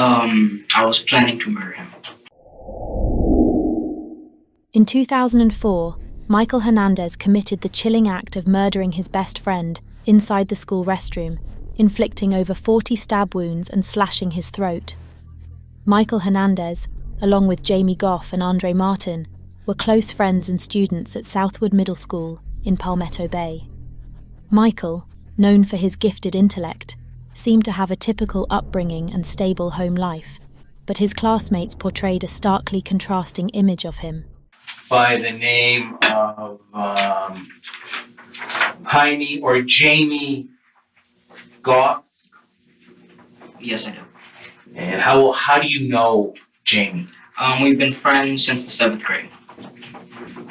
I was planning to murder him. In 2004, Michael Hernandez committed the chilling act of murdering his best friend inside the school restroom, inflicting over 40 stab wounds and slashing his throat. Michael Hernandez, along with Jaime Gough and Andre Martin, were close friends and students at Southwood Middle School in Palmetto Bay. Michael, known for his gifted intellect, seemed to have a typical upbringing and stable home life, but his classmates portrayed a starkly contrasting image of him. By the name of Jaime or Jaime Gough? Yes, I do. And how do you know Jaime? We've been friends since the 7th grade.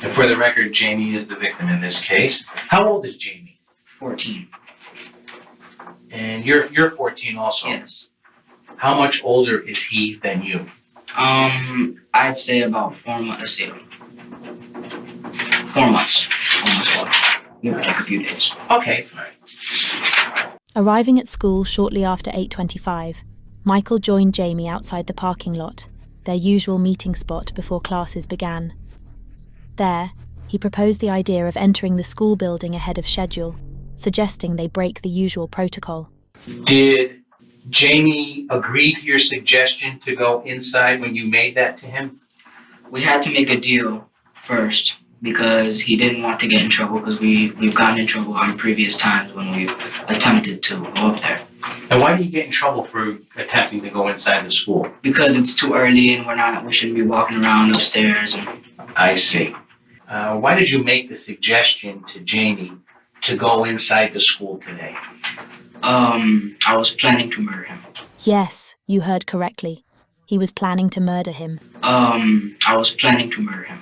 And for the record, Jaime is the victim in this case. How old is Jaime? 14. And you're 14 also? Yes. How much older is he than you? I'd say about 4 months. Let's see. 4 months. Almost 4. It would take a few days. Okay. All right. Arriving at school shortly after 8:25, Michael joined Jaime outside the parking lot, their usual meeting spot before classes began. There, he proposed the idea of entering the school building ahead of schedule, suggesting they break the usual protocol. Did Jaime agree to your suggestion to go inside when you made that to him? We had to make a deal first because he didn't want to get in trouble because we've gotten in trouble on previous times when we've attempted to go up there. And why do you get in trouble for attempting to go inside the school? Because it's too early and we shouldn't be walking around upstairs. I see. Why did you make the suggestion to Jaime to go inside the school today? I was planning to murder him. Yes, you heard correctly. He was planning to murder him. I was planning to murder him.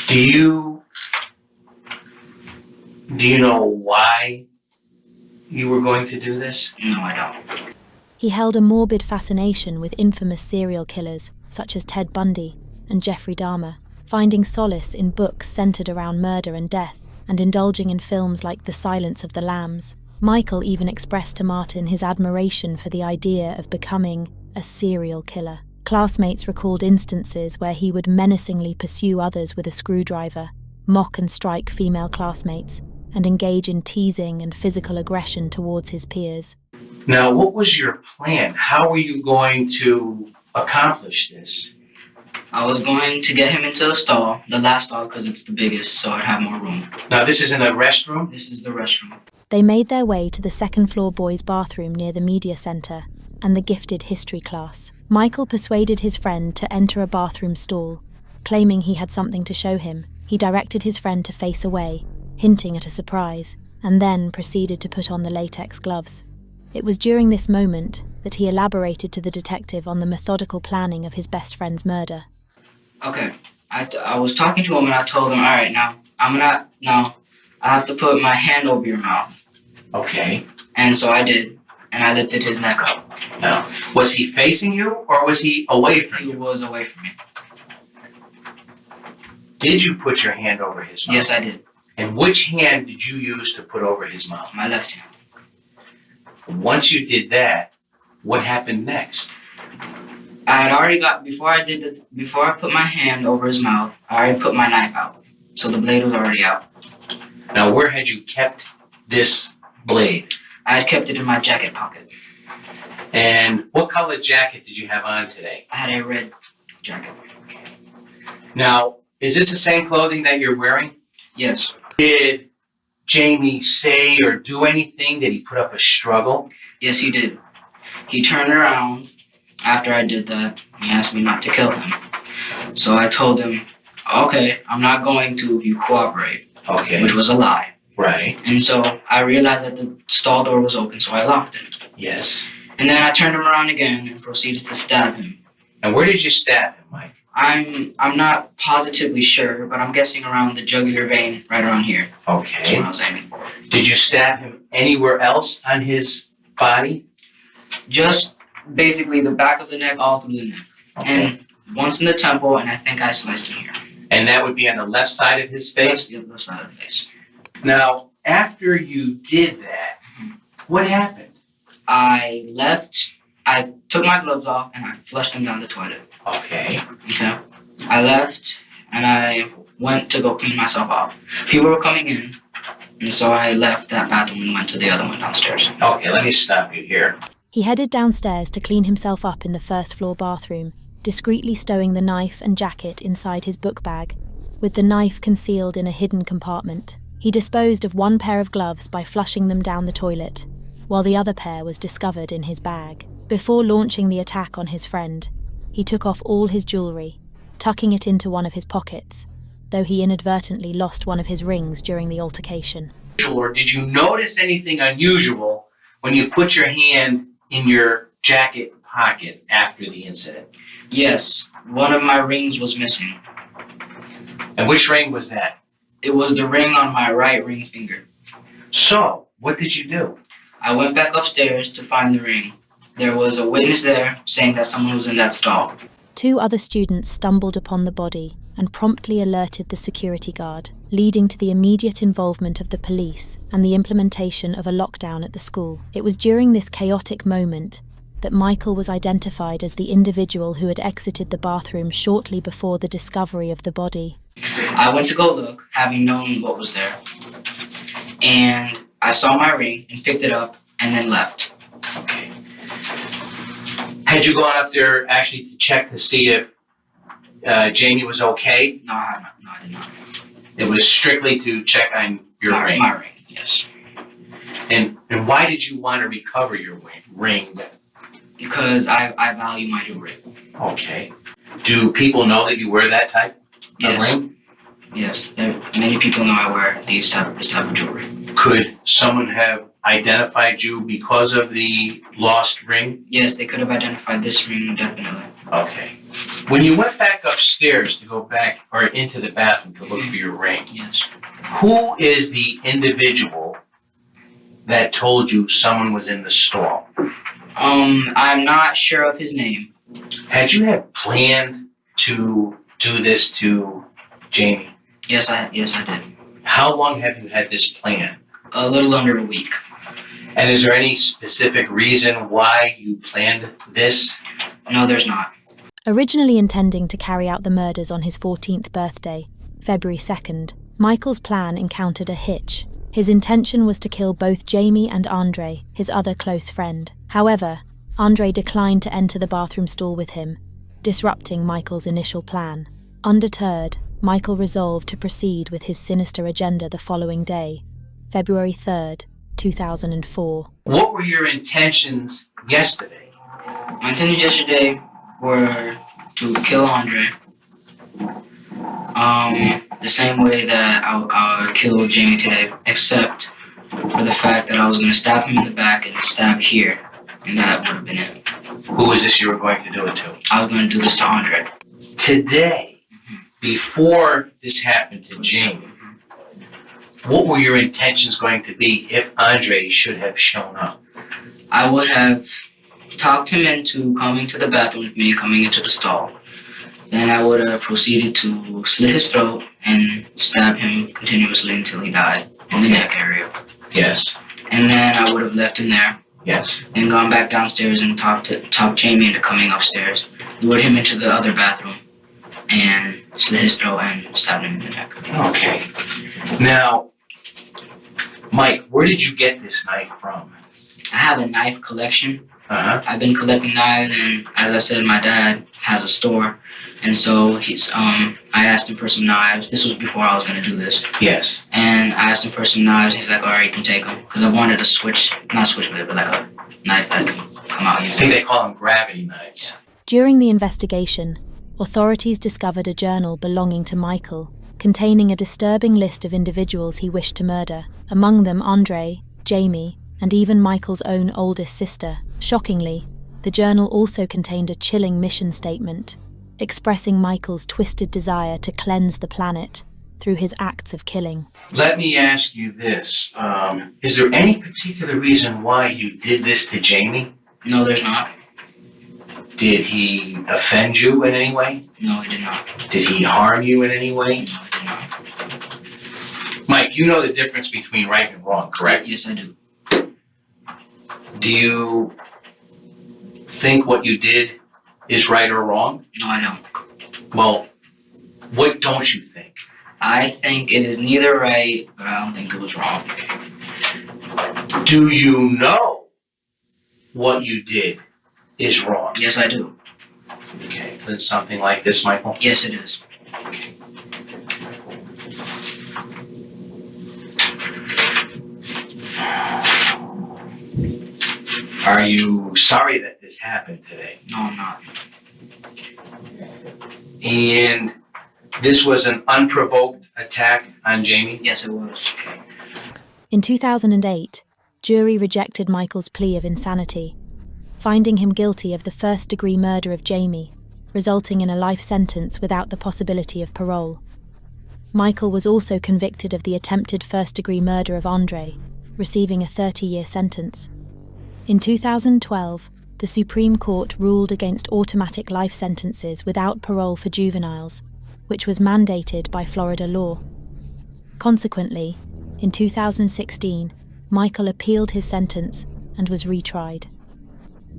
Do you know why you were going to do this? No, I don't. He held a morbid fascination with infamous serial killers such as Ted Bundy and Jeffrey Dahmer, finding solace in books centered around murder and death, and indulging in films like The Silence of the Lambs. Michael even expressed to Martin his admiration for the idea of becoming a serial killer. Classmates recalled instances where he would menacingly pursue others with a screwdriver, mock and strike female classmates, and engage in teasing and physical aggression towards his peers. Now, what was your plan? How were you going to accomplish this? I was going to get him into a stall, the last stall because it's the biggest, so I'd have more room. Now, this is in a restroom? This is the restroom. They made their way to the second-floor boys' bathroom near the media center and the gifted history class. Michael persuaded his friend to enter a bathroom stall. Claiming he had something to show him, he directed his friend to face away, hinting at a surprise, and then proceeded to put on the latex gloves. It was during this moment that he elaborated to the detective on the methodical planning of his best friend's murder. Okay, I was talking to him and I told him, all right, now I have to put my hand over your mouth. Okay. And so I did, and I lifted his neck up. Now, was he facing you or was he away from you? He was away from me. Did you put your hand over his mouth? Yes, I did. And which hand did you use to put over his mouth? My left hand. Once you did that, what happened next? I had already before I put my hand over his mouth, I already put my knife out. So the blade was already out. Now, where had you kept this blade? I had kept it in my jacket pocket. And what color jacket did you have on today? I had a red jacket. Now, is this the same clothing that you're wearing? Yes. Did Jaime say or do anything? Did he put up a struggle? Yes, he did. He turned around after I did that. He asked me not to kill him. So I told him, okay, I'm not going to if you cooperate. Okay. Which was a lie. Right. And so I realized that the stall door was open, so I locked it. Yes. And then I turned him around again and proceeded to stab him. And where did you stab him, Mike? I'm not positively sure, but I'm guessing around the jugular vein right around here. Okay. That's what I was aiming for. Did you stab him anywhere else on his body? Just basically the back of the neck, all through the neck. Okay. And once in the temple, and I think I sliced him here. And that would be on the left side of his face? Yes, the left side of the face. Now, after you did that, what happened? I left I took my gloves off and I flushed them down the toilet. Okay. Okay. I left and I went to go clean myself off. People were coming in, and so I left that bathroom and went to the other one downstairs. Okay, let me stop you here. He headed downstairs to clean himself up in the first floor bathroom, discreetly stowing the knife and jacket inside his book bag, with the knife concealed in a hidden compartment. He disposed of one pair of gloves by flushing them down the toilet, while the other pair was discovered in his bag. Before launching the attack on his friend, he took off all his jewellery, tucking it into one of his pockets, though he inadvertently lost one of his rings during the altercation. Or did you notice anything unusual when you put your hand in your jacket pocket after the incident? Yes, one of my rings was missing. And which ring was that? It was the ring on my right ring finger. So, what did you do? I went back upstairs to find the ring. There was a witness there saying that someone was in that stall. 2 other students stumbled upon the body and promptly alerted the security guard, leading to the immediate involvement of the police and the implementation of a lockdown at the school. It was during this chaotic moment that Michael was identified as the individual who had exited the bathroom shortly before the discovery of the body. I went to go look, having known what was there. And I saw my ring and picked it up and then left. Okay. Had you gone up there actually to check to see if Jamie was okay? No, I did not. It was strictly to check on your ring. My ring, yes. And why did you want to recover your ring? Because I value my jewelry. Okay. Do people know that you wear that type of ring? Yes. Many people know I wear this type of jewelry. Could someone have identified you because of the lost ring? Yes, they could have identified this ring, definitely. Okay. When you went back upstairs to go back or into the bathroom to look for your ring, Yes. who is the individual that told you someone was in the stall? I'm not sure of his name. Had you had planned to do this to Jamie? Yes, I did. How long have you had this plan? A little under a week. And is there any specific reason why you planned this? No, there's not. Originally intending to carry out the murders on his 14th birthday, February 2nd, Michael's plan encountered a hitch. His intention was to kill both Jamie and Andre, his other close friend. However, Andre declined to enter the bathroom stall with him, disrupting Michael's initial plan. Undeterred, Michael resolved to proceed with his sinister agenda the following day, February 3rd, 2004. What were your intentions yesterday? My intentions yesterday were to kill Andre. The same way that I killed Jamie today, except for the fact that I was going to stab him in the back and stab here, and that would have been it. Who was this you were going to do it to? I was going to do this to Andre. Today, before this happened to Jamie, what were your intentions going to be if Andre should have shown up? I would have talked him into coming to the bathroom with me, coming into the stall. Then I would have proceeded to slit his throat and stab him continuously until he died in the neck area. Yes. And then I would have left him there. Yes. Then gone back downstairs and talked Jamie into coming upstairs. Lured him into the other bathroom and slit his throat and stabbed him in the neck. Okay. Now, Mike, where did you get this knife from? I have a knife collection. Uh-huh. I've been collecting knives, and as I said, my dad has a store, and so I asked him for some knives. This was before I was going to do this. Yes. And I asked him for some knives, and he's like, all right, you can take them. Because I wanted a not switchblade, but like a knife that can come out I easily. think they call them gravity knives. During the investigation, authorities discovered a journal belonging to Michael, containing a disturbing list of individuals he wished to murder, among them Andre, Jamie, and even Michael's own oldest sister. Shockingly, the journal also contained a chilling mission statement, expressing Michael's twisted desire to cleanse the planet through his acts of killing. Let me ask you this. Is there any particular reason why you did this to Jamie? No, there's not. Did he offend you in any way? No, he did not. Did he harm you in any way? No, he did not. Mike, you know the difference between right and wrong, correct? Yes, I do. Do you think what you did is right or wrong? No, I don't. Well, what don't you think? I think it is neither right, but I don't think it was wrong. Do you know what you did is wrong? Yes, I do. Okay, it's something like this, Michael. Yes, it is. Are you sorry that this happened today? No, I'm not. And this was an unprovoked attack on Jamie? Yes, it was. In 2008, jury rejected Michael's plea of insanity, finding him guilty of the first-degree murder of Jamie, resulting in a life sentence without the possibility of parole. Michael was also convicted of the attempted first-degree murder of Andre, receiving a 30-year sentence. In 2012, the Supreme Court ruled against automatic life sentences without parole for juveniles, which was mandated by Florida law. Consequently, in 2016, Michael appealed his sentence and was retried.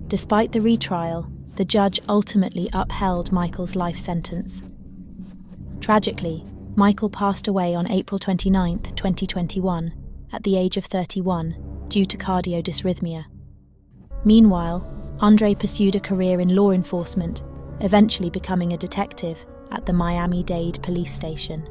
Despite the retrial, the judge ultimately upheld Michael's life sentence. Tragically, Michael passed away on April 29, 2021, at the age of 31, due to cardiodysrhythmia. Meanwhile, Andre pursued a career in law enforcement, eventually becoming a detective at the Miami-Dade police station.